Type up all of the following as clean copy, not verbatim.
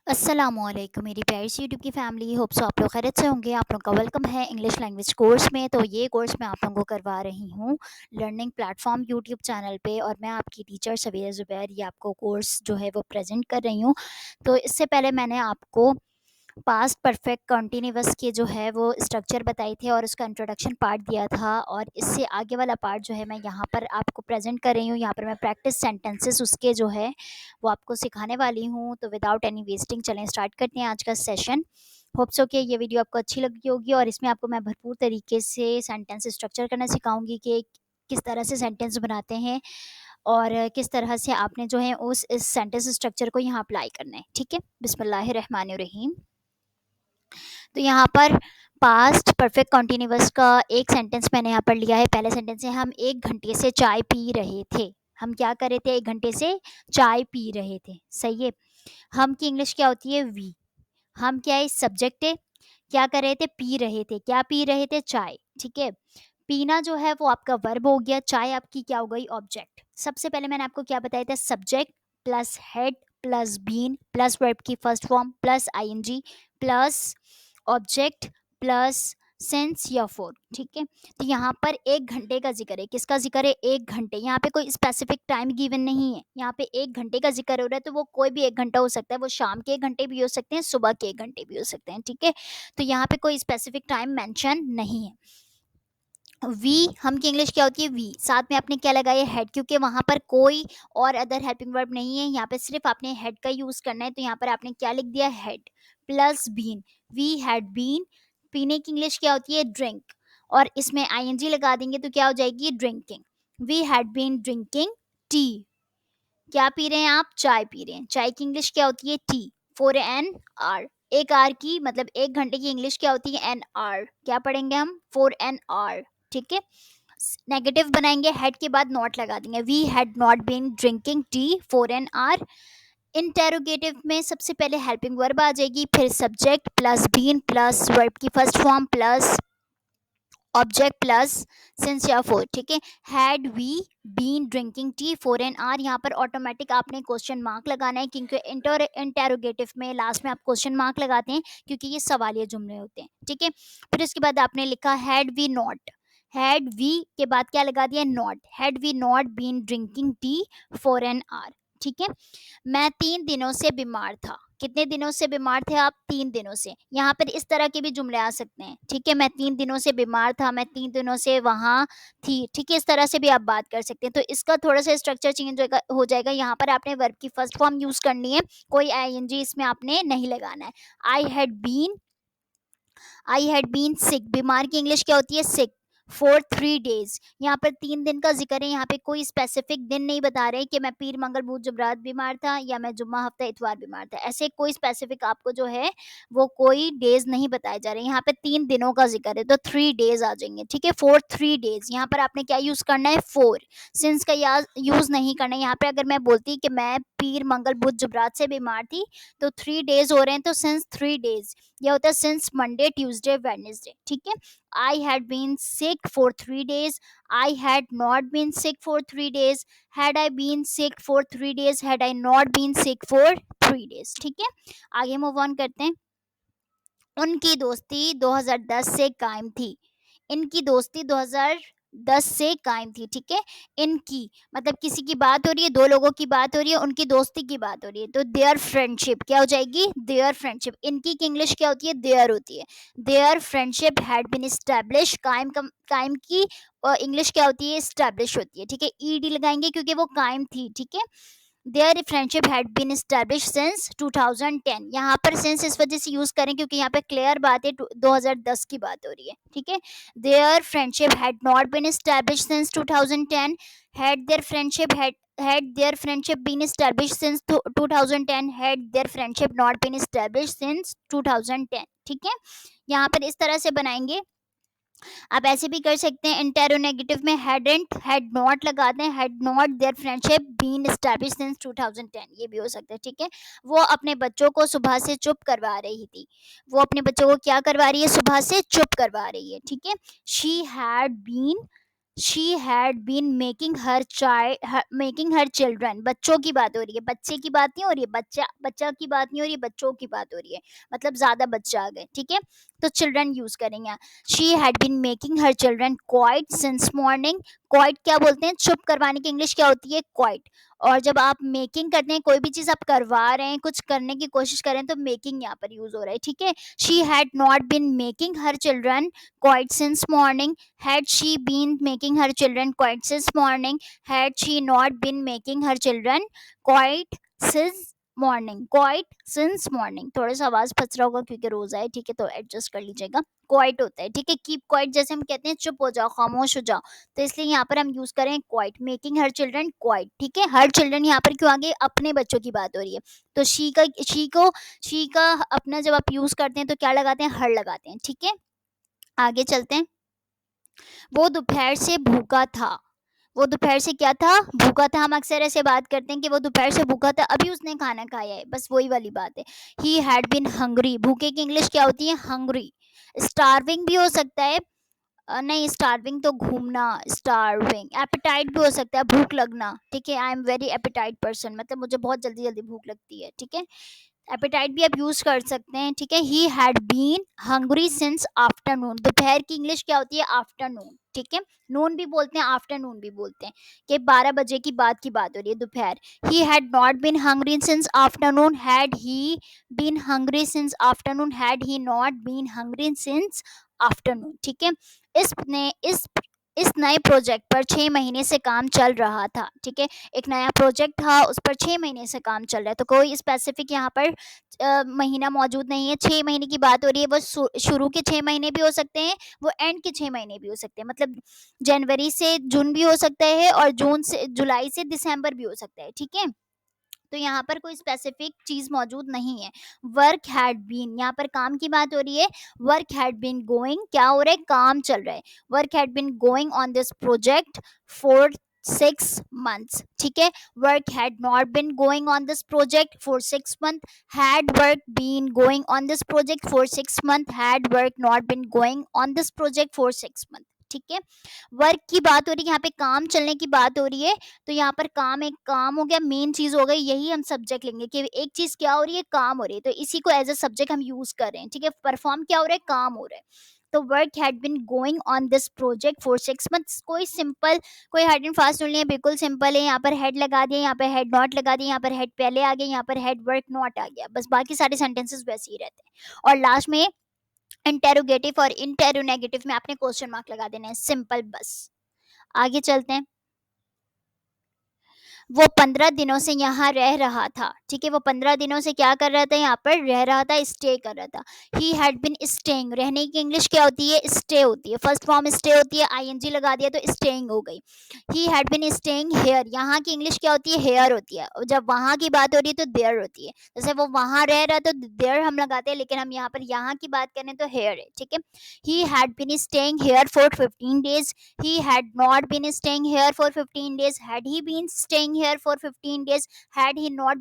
अस्सलामुअलैकुम मेरी प्यारी सी यूट्यूब की फैमिली। होप सो आप लोग खैरियत से होंगे। आप लोग का वेलकम है इंग्लिश लैंग्वेज कोर्स में। तो ये कोर्स मैं आप लोगों को करवा रही हूँ लर्निंग प्लेटफॉर्म यूट्यूब चैनल पे, और मैं आपकी टीचर सवेरा ज़ुबैर ये आपको कोर्स जो है वो प्रेजेंट कर रही हूँ। तो इससे पहले मैंने आपको पास्ट परफेक्ट कंटिन्यूअस के जो है वो स्ट्रक्चर बताए थे और उसका इंट्रोडक्शन पार्ट दिया था, और इससे आगे वाला पार्ट जो है मैं यहाँ पर आपको प्रेजेंट कर रही हूँ। यहाँ पर मैं प्रैक्टिस सेंटेंसेस उसके जो है वो आपको सिखाने वाली हूँ। तो विदाउट एनी वेस्टिंग चलें स्टार्ट करते हैं आज का सेशन। होप सो कि ये वीडियो आपको अच्छी लगी होगी, और इसमें आपको मैं भरपूर तरीके से सेंटेंस स्ट्रक्चर करना सिखाऊंगी कि किस तरह से सेंटेंस बनाते हैं और किस तरह से आपने जो है उस इस सेंटेंस स्ट्रक्चर को यहाँ अप्लाई करना है। ठीक है, बिस्मिल्लाहिर्रहमानिर्रहीम। तो यहाँ पर पास्ट परफेक्ट कॉन्टिन्यूअस का एक सेंटेंस मैंने यहाँ पर लिया है। पहले सेंटेंस है, हम 1 घंटे से चाय पी रहे थे। हम क्या कर रहे थे? 1 घंटे से चाय पी रहे थे। सही है। हम की इंग्लिश क्या होती है? वी। हम क्या है? सब्जेक्ट है। क्या कर रहे थे? पी रहे थे। क्या पी रहे थे? चाय। ठीक है। पीना जो है वो आपका वर्ब हो गया, चाय आपकी क्या हो गई? ऑब्जेक्ट। सबसे पहले मैंने आपको क्या बताया था? Subject plus had plus been plus verb की first form plus ING plus object plus since या फोर। ठीक है। तो यहाँ पर 1 घंटे का जिक्र है। किसका जिक्र है? 1 घंटे। यहाँ पे कोई स्पेसिफिक टाइम गिवन नहीं है। यहाँ पे 1 घंटे का जिक्र हो रहा है, तो वो कोई भी 1 घंटा हो सकता है। वो शाम के 1 घंटे भी हो सकते हैं, सुबह के 1 घंटे भी हो सकते हैं। ठीक है। तो यहाँ पे कोई स्पेसिफिक टाइम मेंशन नहीं है। वी, हम की इंग्लिश क्या होती है? वी। साथ में आपने क्या लगाया? हेड, क्योंकि वहां पर कोई और अदर हेल्पिंग वर्ब नहीं है। यहाँ पे सिर्फ आपने हेड का यूज करना है। तो यहाँ पर आपने क्या लिख दिया? Had plus been. We had been. पीने की इंग्लिश क्या होती है? ड्रिंक। और इसमें आईएनजी लगा देंगे तो क्या हो जाएगी? Drinking. We had been drinking tea. क्या पी रहे हैं आप? चाय पी रहे हैं। चाय की इंग्लिश क्या होती है? टी। For an hour. एक आर की मतलब 1 घंटे की इंग्लिश क्या होती है? An hour. क्या पढ़ेंगे हम? For an hour. ठीक है। नेगेटिव बनाएंगे, हेड के बाद नॉट लगा देंगे। We had not been drinking tea for an hour. Interrogative में सबसे पहले हेल्पिंग वर्ब आ जाएगी, फिर subject plus been plus verb की first form plus object plus since या फोर। ठीक है। Had we been drinking tea for an hour. यहाँ पर ऑटोमेटिक आपने क्वेश्चन मार्क लगाना है, क्योंकि इंटेरोगेटिव में लास्ट में आप क्वेश्चन मार्क लगाते हैं, क्योंकि ये सवालिया जुमले होते हैं। ठीक है। फिर उसके बाद आपने लिखा had we not. Had we के बाद क्या लगा दिया? Not. Had we not been drinking tea for an hour. ठीक है। मैं 3 दिनों से बीमार था। कितने दिनों से बीमार थे आप? 3 दिनों से। यहाँ पर इस तरह के भी जुमले आ सकते हैं। ठीक है। मैं 3 दिनों से बीमार था, मैं 3 दिनों से वहां थी। ठीक है। इस तरह से भी आप बात कर सकते हैं। तो इसका थोड़ा सा स्ट्रक्चर चेंज हो जाएगा। यहाँ पर आपने वर्ब की फर्स्ट फॉर्म यूज करनी है, कोई आईएनजी इसमें आपने नहीं लगाना है। I had been sick. बीमार की इंग्लिश क्या होती है? सिक। For 3 days. यहाँ पर 3 दिन का जिक्र है। यहाँ पे कोई स्पेसिफिक दिन नहीं बता रहे कि मैं पीर मंगल बुध जुमरात बीमार था या मैं जुम्मा हफ्ता इतवार बीमार था। ऐसे कोई स्पेसिफिक आपको जो है वो कोई डेज नहीं बताए जा रहे। यहाँ पे 3 दिनों का जिक्र है, तो 3 डेज आ जाएंगे। ठीक है। For 3 days. यहाँ पर आपने क्या यूज करना है? फोर। सिंस का यूज नहीं करना है। यहाँ पे अगर मैं बोलती कि मैं पीर मंगल बुध जुमरात से बीमार थी, तो 3 डेज हो रहे हैं, तो सिंस 3 डेज। यह होता है सिंस मंडे ट्यूसडे वेडनेसडे। ठीक है। I had been sick for 3 days. I had not been sick for 3 days. Had I been sick for 3 days. Had I not been sick for 3 days. ठीक है। आगे move on करते हैं। उनकी दोस्ती 2010 से कायम थी। इनकी दोस्ती 2010 से कायम थी। ठीक है। इनकी मतलब किसी की बात हो रही है, दो लोगों की बात हो रही है, उनकी दोस्ती की बात हो रही है, तो देयर फ्रेंडशिप क्या हो जाएगी? Their friendship. इनकी इंग्लिश क्या होती है? देयर होती है। Their friendship had been establish. कायम की इंग्लिश क्या होती है? एस्टैब्लिश होती है। ठीक है। ईडी लगाएंगे क्योंकि वो कायम थी। ठीक है। Their friendship had been establish since 2010। यहाँ पर सिंस इस वजह से यूज करें क्योंकि यहाँ पे क्लियर बात है, 2010 की बात हो रही है। ठीक है। Their friendship had not been establish since 2010। Had their friendship had their friendship been established since 2010, had their friendship not been established since 2010। ठीक है। यहाँ पर इस तरह से बनाएंगे। आप ऐसे भी कर सकते हैं, इंटेरोनेगेटिव में हैडेंट हैड नॉट लगा दें, had not their friendship been established since 2010, ये भी हो सकता है। ठीक है। वो अपने बच्चों को सुबह से चुप करवा रही थी। वो अपने बच्चों को क्या करवा रही है? सुबह से चुप करवा रही है। ठीक है। She had been she had been making her children, बच्चों की बात हो रही है, बच्चे की बात नहीं हो रही है, बच्चा बच्चा की बात नहीं हो रही है, बच्चों की बात हो रही है, मतलब ज्यादा बच्चे आ गए, ठीक है, तो चिल्ड्रन यूज करेंगे। She had been making her children quiet since morning. Quiet क्या बोलते हैं, चुप करवाने की इंग्लिश क्या होती है, क्वाइट। और जब आप मेकिंग करते हैं, कोई भी चीज आप करवा रहे हैं, कुछ करने की कोशिश कर रहे हैं, तो मेकिंग यहाँ पर यूज हो रहा है, ठीक है। She had not been making her children quiet since morning. Had she been making her children quiet since morning? Had she not been making her children quiet since morning, quite since morning. थोड़ा सा आवाज फंस रहा होगा क्योंकि रोजा है, ठीक है, तो एडजस्ट कर लीजिएगा। क्वाइट होता है, ठीक है, कीप क्वाइट जैसे हम कहते हैं चुप हो जाओ, खामोश हो जाओ, तो इसलिए यहाँ पर हम यूज करें quite, making her children quite, ठीक है। हर चिल्ड्रन यहाँ पर क्यों आगे, अपने बच्चों की बात हो रही है, तो शी का अपना जब आप यूज करते हैं तो क्या लगाते हैं, हर लगाते हैं, ठीक है। आगे चलते हैं। वो दोपहर से भूखा था। वो दोपहर से क्या था, भूखा था। हम अक्सर ऐसे बात करते हैं कि वो दोपहर से भूखा था, अभी उसने खाना खाया है, बस वही वाली बात है। ही हैड बीन हंग्री, भूखे की इंग्लिश क्या होती है, हंग्री। स्टार्विंग भी हो सकता है, नहीं, स्टार्विंग तो घूमना, स्टार्विंग। एपेटाइट भी हो सकता है, भूख लगना, ठीक है। I am very appetite person, मतलब मुझे बहुत जल्दी जल्दी भूख लगती है, ठीक है। एपेटाइट भी आप यूज कर सकते हैं, ठीक है। He had been hungry since afternoon, दोपहर की इंग्लिश क्या होती है, आफ्टरनून, ठीक है। नून भी बोलते हैं, आफ्टरनून भी बोलते हैं, कि 12 बजे की बात हो रही है, दोपहर। He had not been hungry since afternoon. Had he been hungry since afternoon, had he not been hungry since afternoon, ठीक है। इसने इस नए प्रोजेक्ट पर 6 महीने से काम चल रहा था, ठीक है। एक नया प्रोजेक्ट था, उस पर 6 महीने से काम चल रहा है, तो कोई स्पेसिफिक यहाँ पर महीना मौजूद नहीं है, 6 महीने की बात हो रही है। वो शुरू के 6 महीने भी हो सकते हैं, वो एंड के 6 महीने भी हो सकते हैं, मतलब जनवरी से जून भी हो सकता है, और जून से जुलाई से दिसंबर भी हो सकता है, ठीक है। तो यहाँ पर कोई स्पेसिफिक चीज मौजूद नहीं है। वर्क हैड बीन, यहाँ पर काम की बात हो रही है। वर्क हैड बीन गोइंग, क्या हो रहा है, काम चल रहा है। Work had been going on this project for 6 months, ठीक है। Work had not been going on this project for 6 month। Had work been going on this project for 6 month। Had work not been going on this project for 6 month, ठीक है। Work की बात हो रही है, यहाँ पे काम चलने की बात हो रही है, तो यहाँ पर काम, एक काम हो गया, मेन चीज हो गई, यही हम सब्जेक्ट लेंगे कि एक चीज क्या हो रही है, काम हो रही है, तो इसी को एज अ सब्जेक्ट हम यूज कर रहे हैं, ठीक है। परफॉर्म क्या हो रहा है, काम हो रहा है। तो work had been going on this project for 6 months। कोई सिंपल, कोई हार्ड एंड फास्ट नहीं है, बिल्कुल सिंपल है। यहाँ पर हेड लगा दिया, यहाँ पर हेड नॉट लगा दिया, यहाँ पर हेड पहले आ गया, यहाँ पर हेड वर्क नॉट आ गया, बस बाकी सारे सेंटेंसेस वैसे ही रहते हैं। और लास्ट में इंटेरोगेटिव और इंटेरोनेगेटिव में आपने क्वेश्चन मार्क लगा देना है, सिंपल, बस। आगे चलते हैं। वो 15 दिनों से यहाँ रह रहा था, ठीक है। वो 15 दिनों से क्या कर रहा था, यहाँ पर रह रहा था, स्टे कर रहा था। ही हैड बिन स्टेइंग, रहने की इंग्लिश क्या होती है, स्टे होती है, फर्स्ट फॉर्म स्टे होती है, आईएनजी लगा दिया तो स्टेइंग हो गई। He had been staying hair, यहाँ की इंग्लिश क्या होती है, हेयर होती है, और जब वहाँ की बात हो रही है तो देयर होती है। जैसे वो वहाँ रह रहा तो देयर हम लगाते हैं, लेकिन हम यहाँ पर यहाँ की बात करें तो हेयर है, ठीक है। He had been staying here for 15 days। He had not been staying here for 15 days. Had he been staying here for 15 days? Had he not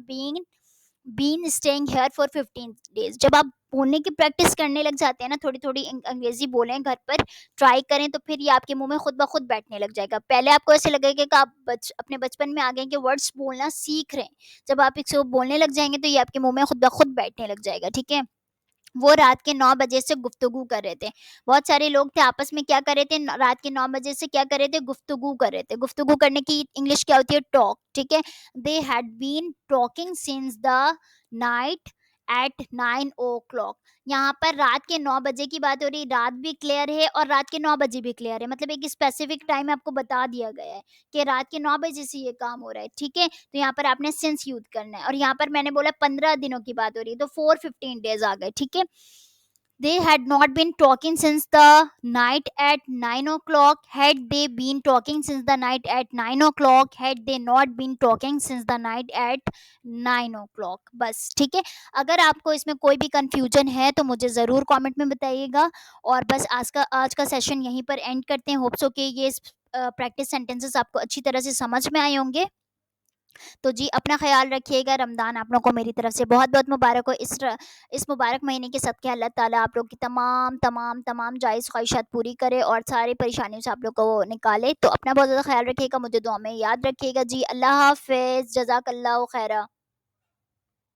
been staying here for 15 days? जब आप बोलने की practice करने लग जाते हैं ना, थोड़ी थोड़ी अंग्रेजी बोलें घर पर, ट्राई करें, तो फिर ये आपके मुंह में खुद ब खुद बैठने लग जाएगा। पहले आपको ऐसे लगेगा कि आप अपने बचपन में आ गए, कि वर्ड्स बोलना सीख रहे हैं। जब आप इसको बोलने लग जाएंगे तो ये आपके मुंह में खुद ब खुद बैठने लग जाएगा, ठीक है। वो रात के 9 बजे से गुफ्तगू कर रहे थे। बहुत सारे लोग थे, आपस में क्या कर रहे थे, रात के 9 बजे से क्या कर रहे थे, गुफ्तगू कर रहे थे। गुफ्तगू करने की इंग्लिश क्या होती है, टॉक, ठीक है। They had been talking since the night at 9 o'clock। यहाँ पर रात के 9 बजे की बात हो रही है, रात भी क्लियर है और रात के 9 बजे भी क्लियर है, मतलब एक स्पेसिफिक टाइम आपको बता दिया गया है कि रात के 9 बजे से ये काम हो रहा है, ठीक है। तो यहाँ पर आपने सिंस यूज करना है, और यहाँ पर मैंने बोला 15 दिनों की बात हो रही है, तो 4 15 days आ गए, ठीक है। They had not been talking since the night at 9 o'clock. Had they been talking since the night at 9 o'clock? Had they not been talking since the night at 9 o'clock? बस, ठीक है। अगर आपको इसमें कोई भी कंफ्यूजन है तो मुझे ज़रूर कमेंट में बताइएगा। और बस आज का सेशन यहीं पर एंड करते हैं। होप्स हो कि ये प्रैक्टिस सेंटेंसेस आपको अच्छी तरह से समझ में आए होंगे। तो जी अपना ख़्याल रखिएगा, रमज़ान आप लोग को मेरी तरफ से बहुत-बहुत मुबारक हो। इस मुबारक महीने के सदक़े अल्लाह ताला आप लोग की तमाम जायज़ ख़्वाहिशात पूरी करे और सारी परेशानियों से आप लोग को निकाले। तो अपना बहुत ज़्यादा ख़्याल रखिएगा, मुझे दुआ में याद रखिएगा जी। अल्लाह हाफ़िज़, जज़ाकल्लाहु खैरा।